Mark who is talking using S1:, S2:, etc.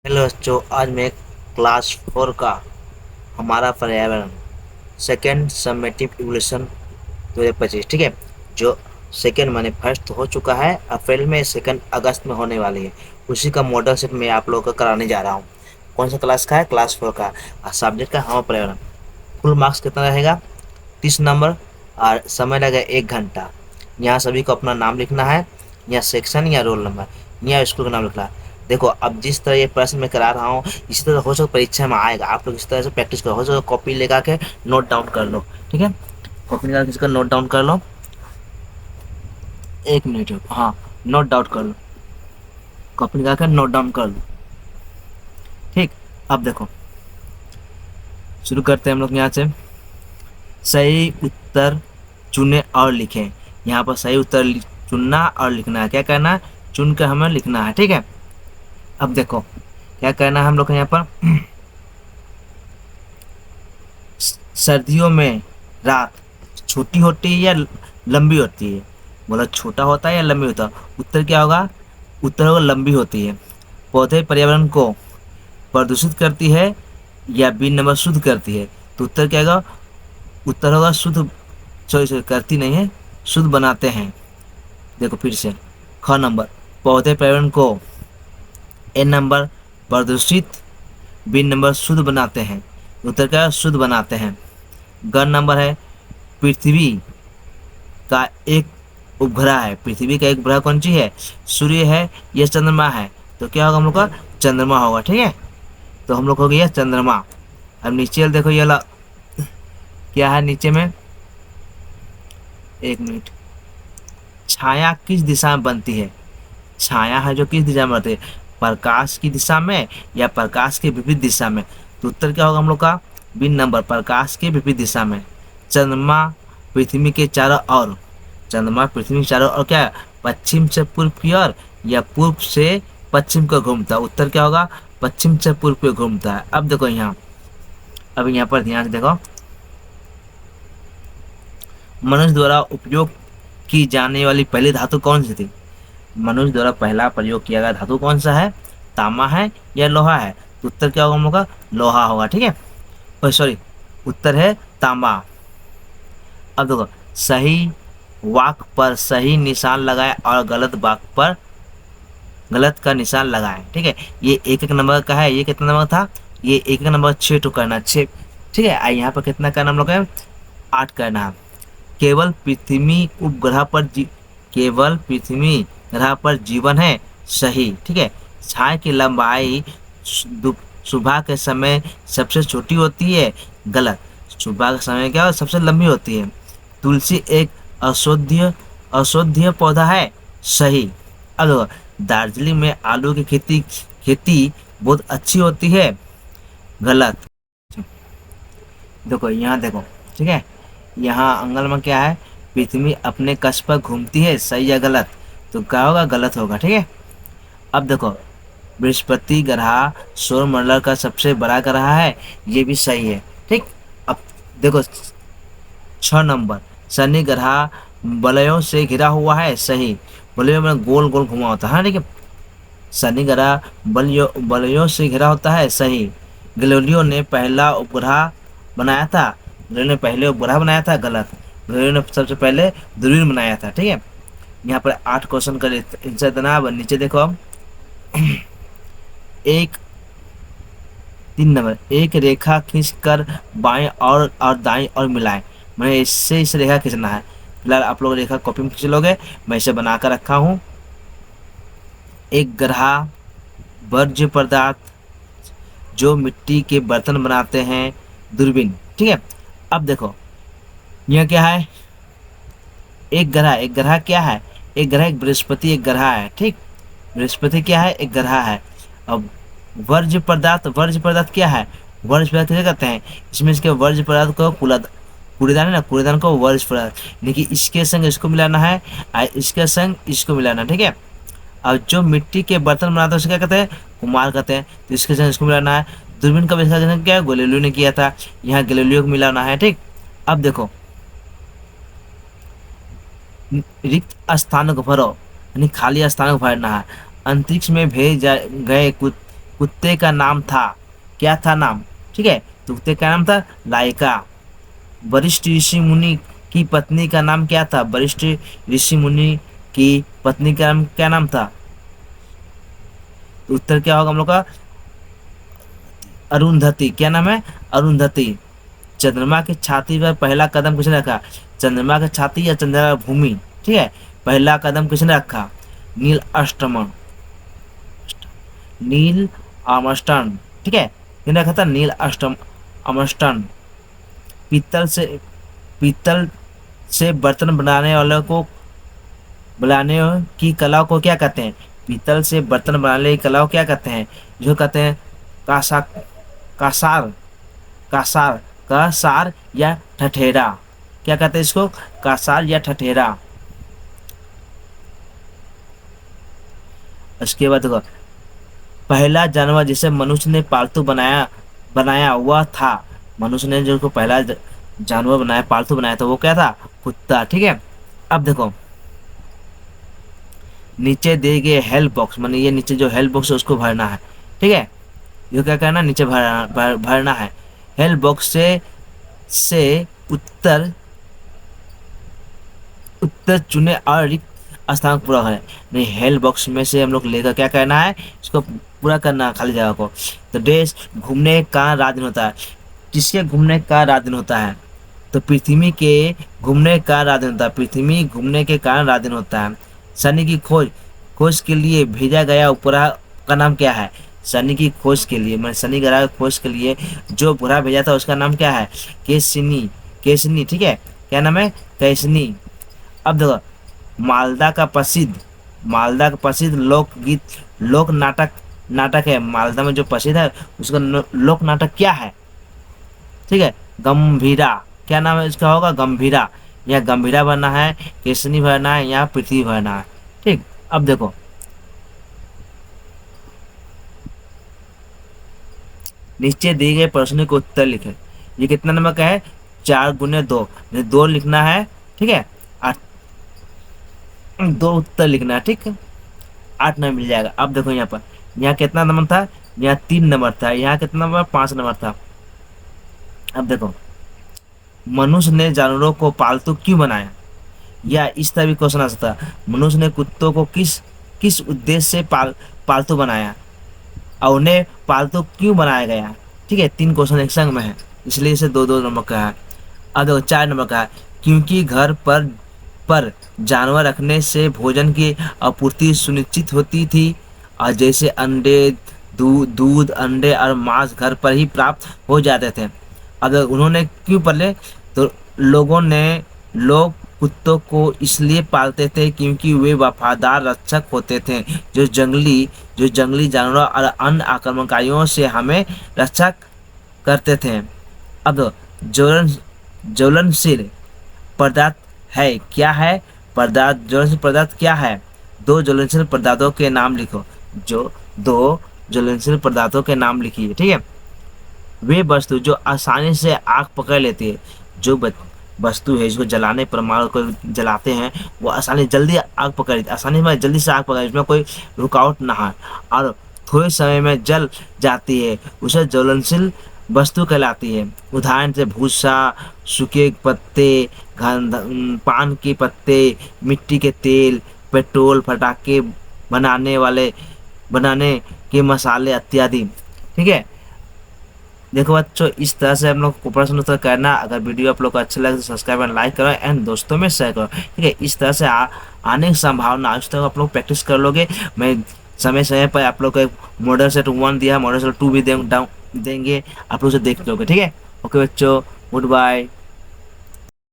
S1: Hello बच्चों, आज मैं क्लास 4 का हमारा पर्यावरण सेकेंड समेटिव इवोल्यूशन 2025, ठीक है। जो सेकेंड माने फर्स्ट तो हो चुका है अप्रैल में, सेकेंड अगस्त में होने वाली है। उसी का मॉडल सेट मैं आप लोगों को कराने जा रहा हूँ। कौन सा क्लास का है? क्लास 4 का। और सब्जेक्ट का हमारा पर्यावरण। फुल मार्क्स कितना रहेगा? 30 नंबर। और समय लगेगा 1 घंटा। यहाँ सभी को अपना नाम लिखना है, या सेक्शन या रोल नंबर या स्कूल का नाम लिखना है। देखो, अब जिस तरह ये प्रश्न मैं करा रहा हूँ, इसी तरह हो सकता परीक्षा में आएगा। आप लोग इस तरह से प्रैक्टिस करो। हो सकता कॉपी लेगा के नोट डाउन कर लो, ठीक है। कॉपी निकाल के इसका नोट डाउन कर लो। 1 मिनट, हाँ, नोट डाउन कर लो। कॉपी निकाल कर नोट डाउन कर लो, ठीक। अब देखो, शुरू करते हैं हम लोग यहाँ से। सही उत्तर चुने और लिखें। यहाँ पर सही उत्तर चुनना और लिखना है। क्या करना है? चुन कर हमें लिखना है, ठीक है। अब देखो क्या करना है हम लोग को यहाँ पर। सर्दियों में रात छोटी होती है या लंबी होती है? बोला छोटा होता है या लंबी होता है? उत्तर क्या होगा? उत्तर होगा लंबी होती है। पौधे पर्यावरण को प्रदूषित करती है या बिन नंबर शुद्ध करती है? तो उत्तर क्या होगा? उत्तर होगा शुद्ध। सॉरी, करती नहीं है, शुद्ध बनाते हैं। देखो फिर से, ख नंबर, पौधे पर्यावरण को एन नंबर प्रदूषित, बिन नंबर शुद्ध बनाते हैं। उत्तर क्या है? शुद्ध बनाते हैं। ग नंबर है, पृथ्वी का एक उपग्रह है। पृथ्वी का एक उपग्रह कौन सी है? सूर्य है या चंद्रमा है? तो क्या होगा हम लोग का? चंद्रमा होगा, ठीक है। तो हम लोग हो गया चंद्रमा। अब नीचे देखो, ये वाला क्या है नीचे में? 1 मिनट। छाया किस दिशा में बनती है? छाया है जो किस दिशा में बनती है? प्रकाश की दिशा में या प्रकाश के विपरीत दिशा में? तो उत्तर क्या होगा हम लोग का? बिन नंबर, प्रकाश के विपरीत दिशा में। चंद्रमा पृथ्वी के चारों ओर, चंद्रमा पृथ्वी के चारों ओर क्या है? पश्चिम से पूर्व की ओर या पूर्व से पश्चिम को घूमता है। उत्तर क्या होगा? पश्चिम से पूर्व को घूमता है। अब देखो यहाँ, अब यहाँ पर ध्यान से देखो, मनुष्य द्वारा उपयोग की जाने वाली पहली धातु कौन सी थी? मनुष्य द्वारा पहला प्रयोग किया गया धातु कौन सा है? तांबा है या लोहा है? तो उत्तर क्या होगा हम लोग का? लोहा होगा, ठीक है। सॉरी, उत्तर है तांबा। अब देखो, सही वाक्य पर सही निशान लगाए और गलत वाक्य पर गलत का निशान लगाए, ठीक है। ये एक एक नंबर का है। ये कितना नंबर था? ये एक एक नंबर 6 टू करना, 6, ठीक है। यहाँ पर कितना करना हम लोग है? 8 करना है। केवल पृथ्वी उपग्रह पर केवल पृथ्वी ग्रह पर जीवन है, सही, ठीक है। छाया की लंबाई सुबह के समय सबसे छोटी होती है, गलत। सुबह का समय क्या सबसे लंबी होती है। तुलसी एक औषधीय औषधीय पौधा है, सही। अब दार्जिलिंग में आलू की खेती खेती बहुत अच्छी होती है, गलत। देखो यहाँ देखो, ठीक है। यहाँ अंगल में क्या है? पृथ्वी अपने कक्ष पर घूमती है, सही या गलत? तो क्या होगा? गलत होगा, ठीक है। अब देखो, बृहस्पति ग्रह सौरमंडल का सबसे बड़ा ग्रह है, ये भी सही है, ठीक। अब देखो 6 नंबर, शनि ग्रह वलयों से घिरा हुआ है, सही। वलयों में गोल गोल घुमा होता है, ठीक है। शनि ग्रह वलयों से घिरा होता है, सही। गैलीलियो ने पहला उपग्रह बनाया था। गैलीलियो ने पहले उपग्रह बनाया था, गलत। गैलीलियो ने सबसे पहले दूरबीन बनाया था, ठीक है। यहाँ पर 8 क्वेश्चन का आंसर देना। अब नीचे देखो, अब एक 3 नंबर, एक रेखा खींच कर बाएं और दाएं और मिलाएं। मैंने इससे इस रेखा खींचना है। फिलहाल आप लोग रेखा कॉपी में खींच लोगे, मैं इसे बना कर रखा हूँ। एक ग्रह वर्ज्य पदार्थ जो मिट्टी के बर्तन बनाते हैं, दूरबीन, ठीक है। अब देखो यह क्या है? एक ग्रह क्या है? एक ग्रह, एक बृहस्पति एक ग्रह है, ठीक। बृहस्पति क्या है? एक ग्रह है। अब वर्ज्य पदार्थ क्या है? वर्ज्य पदार्थ क्या कहते हैं? इसमें इसके वर्ज्य पदार्थ को कूड़ेदान है ना, कूड़ेदान को वर्ज्य पदार्थ, लेकिन इसके संग इसको मिलाना है और इसके संग इसको मिलाना, ठीक है। अब जो मिट्टी के बर्तन बनाते हैं उसे क्या कहते हैं? कुम्हार कहते हैं। तो इसके संग इसको मिलाना है। दूरबीन का आविष्कार क्या है? गैलीलियो ने किया था। यहाँ गैलीलियो को मिलाना है, ठीक। अब देखो, रिक्त स्थानों को भरो, यानी खाली स्थानों को भरना है। अंतरिक्ष में भेज गए कुछ कुत्ते का नाम था, क्या था नाम, ठीक है, तो कुत्ते का नाम था लाइका। वरिष्ठ ऋषि मुनि की पत्नी का नाम क्या था, वरिष्ठ ऋषि मुनि की पत्नी का नाम क्या नाम था, तो उत्तर क्या होगा हम लोग का, अरुंधति। क्या नाम है, अरुंधति। चंद्रमा की छाती पर पहला कदम किसने रखा, चंद्रमा की छाती या चंद्रमा भूमि, ठीक है, पहला कदम किसने रखा, नील अष्टमन, नील आर्मस्ट्रांग, ठीक है, किसने रखा था, नील अष्टम आर्मस्ट्रांग। पीतल से पीतल से बर्तन बनाने की कला को क्या कहते हैं, पीतल से बर्तन बनाने की कला को क्या कहते हैं, जो कहते हैं कासा कासार, कासार, कासार या ठठेरा, क्या कहते हैं इसको, कासार या ठठेरा। उसके बाद देखो, पहला जानवर जिसे मनुष्य ने पालतू बनाया बनाया हुआ था, मनुष्य ने जो को पहला जानवर बनाया, पालतू बनाया था, वो क्या था, कुत्ता, ठीक है। अब देखो, नीचे दिए गए हेल्प बॉक्स, माने ये नीचे जो हेल्प बॉक्स है उसको भरना है, ठीक है, ये क्या करना, नीचे भरना है। हेल्प बॉक्स से उत्तर उत्तर चुने और रिक्त स्थान पूरा है, नहीं, हेल्प बॉक्स में से हम लोग लेकर क्या करना है, इसको पूरा करना है खाली जगह को। तो देश घूमने का रात दिन होता है, किसके घूमने का रात दिन होता है, तो पृथ्वी के घूमने का रात दिन होता है, पृथ्वी घूमने के कारण रात दिन होता है। शनि की खोज खोज के लिए भेजा गया उपग्रह का नाम क्या है, शनि की खोज के लिए, मैं शनि ग्रह की खोज के लिए जो उपग्रह भेजा था उसका नाम क्या है, केसनी, केसनी, ठीक है, क्या नाम है, कैसनी। अब देखो, मालदा का प्रसिद्ध लोकगीत, लोक नाटक नाटक है, मालदा में जो प्रसिद्ध है उसका लोक नाटक क्या है, ठीक है, गंभीरा। क्या नाम है इसका, होगा गंभीरा। या गंभीरा भरना है, केसनी भरना है, या पृथ्वी भरना है, ठीक। अब देखो, नीचे दिए गए प्रश्न के उत्तर लिखे, ये कितना नंबर का है, 4 × 2, 2 लिखना है, ठीक है, 2 उत्तर लिखना है, ठीक है, 8 नंबर मिल जाएगा। अब देखो यहाँ पर, यहाँ कितना नंबर था, यहाँ 3 नंबर था, यहाँ कितना नंबर, 5 नंबर था। अब देखो, मनुष्य ने जानवरों को पालतू क्यों बनाया, या इस तरह भी क्वेश्चन आ सकता है, मनुष्य ने कुत्तों को किस किस उद्देश्य से पालतू बनाया, और उन्हें पालतू क्यों बनाया गया, ठीक है, 3 क्वेश्चन एक संग में है, इसलिए इसे 2-2 नंबर का है। अब देखो 4 नंबर का है, क्योंकि घर पर जानवर रखने से भोजन की आपूर्ति सुनिश्चित होती थी, और जैसे अंडे, दूध, अंडे और मांस घर पर ही प्राप्त हो जाते थे। अब उन्होंने क्यों पाले, तो लोग कुत्तों को इसलिए पालते थे क्योंकि वे वफादार रक्षक होते थे, जो जंगली जानवरों और अन्य आक्रमणकारियों से हमें रक्षा करते थे। अब ज्वलनशील पदार्थ है, क्या है, ज्वलनशील पदार्थ क्या है, 2 ज्वलनशील पदार्थों के नाम लिखो, जो 2 ज्वलनशील पदार्थों के नाम लिखिए, ठीक है। वे वस्तु जो आसानी से आग पकड़ लेती है, जो वस्तु है जिसको जलाने पर, मार को जलाते हैं, वो जल्दी आग पकड़ लेती है, आसानी में जल्दी से आग पकड़, इसमें कोई रुकावट ना है, और थोड़े समय में जल जाती है, उसे ज्वलनशील वस्तु कहलाती है। उदाहरण से भूसा, सूखे पत्ते, पान के पत्ते, मिट्टी के तेल, पेट्रोल, पटाखे बनाने के मसाले इत्यादि, ठीक है। देखो बच्चों, इस तरह से हम लोग को प्रश्न उत्तर करना। अगर वीडियो आप लोग को अच्छा लगे तो सब्सक्राइब एंड लाइक करो, एंड दोस्तों में शेयर करो, ठीक है। इस तरह से आने की संभावना, आज तक आप लोग प्रैक्टिस कर लोगे। मैं समय समय पर आप लोग को मॉडल सेट 1 दिया, मॉडल सेट 2 भी देंगे, आप लोग से देख लोगे, ठीक है। ओके बच्चों, गुड बाय।